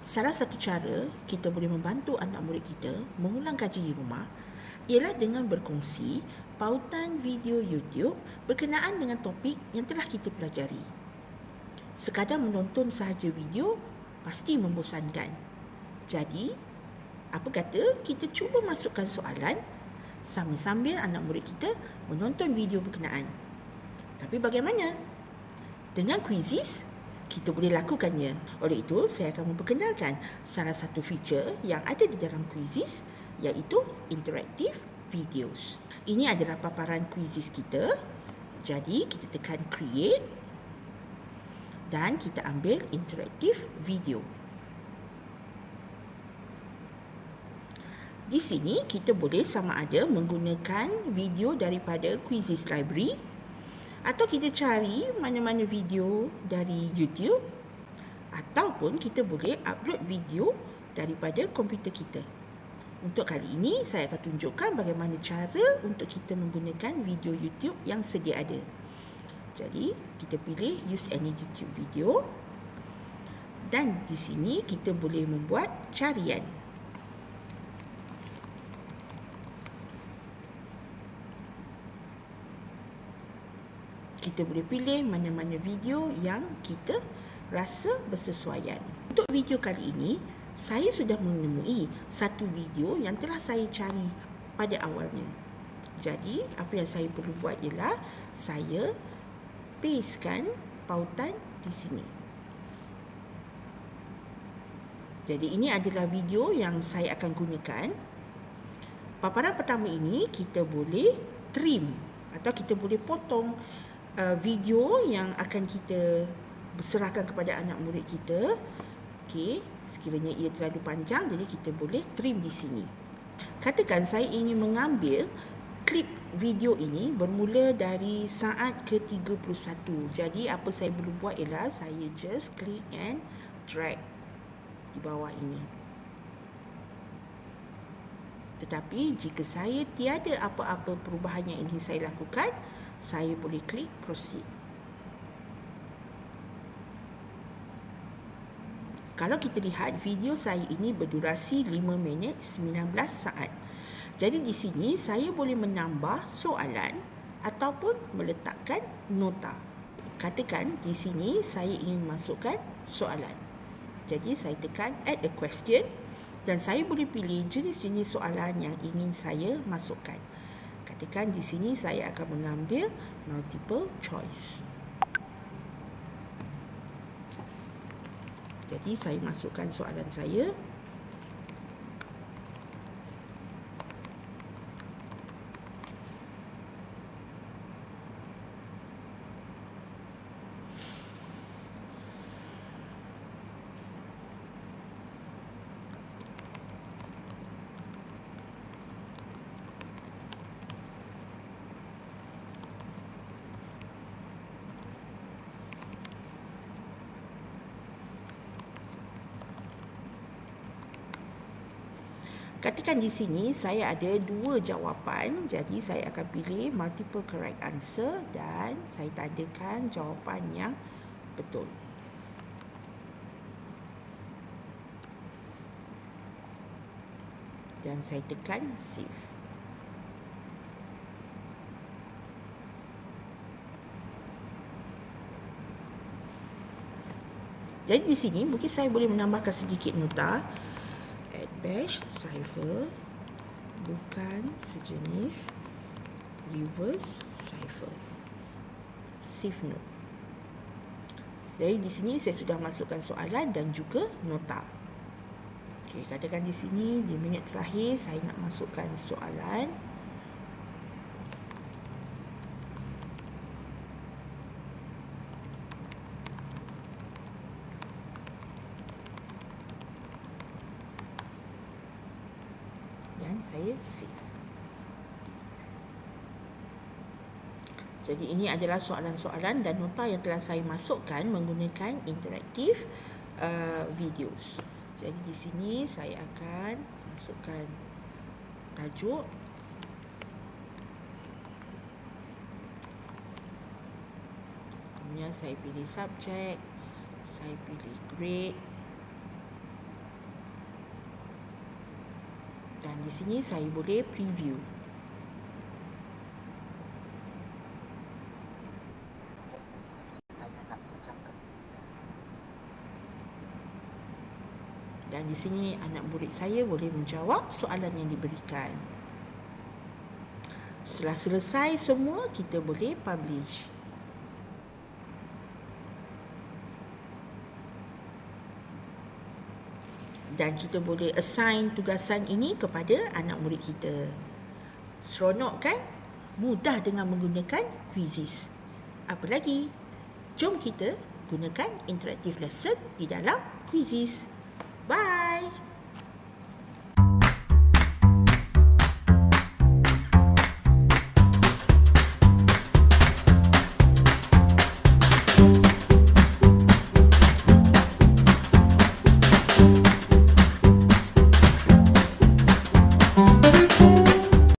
Salah satu cara kita boleh membantu anak murid kita mengulang kaji di rumah ialah dengan berkongsi pautan video YouTube berkenaan dengan topik yang telah kita pelajari. Sekadar menonton sahaja video pasti membosankan. Jadi, apa kata kita cuba masukkan soalan sambil-sambil anak murid kita menonton video berkenaan. Tapi bagaimana? Dengan quizzes, kita boleh lakukannya. Oleh itu, saya akan memperkenalkan salah satu feature yang ada di dalam quizzes, iaitu interactive videos. Ini adalah paparan quizzes kita. Jadi, kita tekan create dan kita ambil interactive video. Di sini, kita boleh sama ada menggunakan video daripada quizzes library, atau kita cari mana-mana video dari YouTube, ataupun kita boleh upload video daripada komputer kita. Untuk kali ini, saya akan tunjukkan bagaimana cara untuk kita menggunakan video YouTube yang sedia ada. Jadi, kita pilih use any YouTube video. Dan di sini kita boleh membuat carian. Kita boleh pilih mana-mana video yang kita rasa bersesuaian. Untuk video kali ini, saya sudah menemui satu video yang telah saya cari pada awalnya. Jadi, apa yang saya perlu buat ialah saya pastekan pautan di sini. Jadi, ini adalah video yang saya akan gunakan. Paparan pertama ini kita boleh trim atau kita boleh potong video yang akan kita serahkan kepada anak murid kita. Okey, sekiranya ia terlalu panjang, jadi kita boleh trim di sini. Katakan saya ingin mengambil klip video ini bermula dari saat ke-31. Jadi apa saya perlu buat ialah saya just click and drag di bawah ini. Tetapi jika saya tiada apa-apa perubahan yang ingin saya lakukan, saya boleh klik proceed. Kalau kita lihat video saya ini berdurasi 5 minit 19 saat. Jadi di sini saya boleh menambah soalan ataupun meletakkan nota. Katakan di sini saya ingin masukkan soalan. Jadi saya tekan add a question dan saya boleh pilih jenis-jenis soalan yang ingin saya masukkan. Katakan di sini saya akan mengambil multiple choice. Jadi saya masukkan soalan saya. Katakan di sini saya ada 2 jawapan, jadi saya akan pilih multiple correct answer dan saya tandakan jawapan yang betul. Dan saya tekan save. Jadi di sini mungkin saya boleh menambahkan sedikit nota. Bash, cipher, bukan sejenis, reverse cipher, save note. Jadi di sini saya sudah masukkan soalan dan juga nota. Okey, katakan di sini di minit terakhir saya nak masukkan soalan. Dan saya save. Jadi ini adalah soalan-soalan dan nota yang telah saya masukkan menggunakan interactive videos. Jadi di sini saya akan masukkan tajuk. Kemudian saya pilih subjek, saya pilih grade, Dan di sini saya boleh preview. Dan di sini anak murid saya boleh menjawab soalan yang diberikan. Setelah selesai semua, kita boleh publish. Dan kita boleh assign tugasan ini kepada anak murid kita. Seronok kan? Mudah dengan menggunakan Quizizz. Apa lagi? Jom kita gunakan interactive lesson di dalam Quizizz. Bye!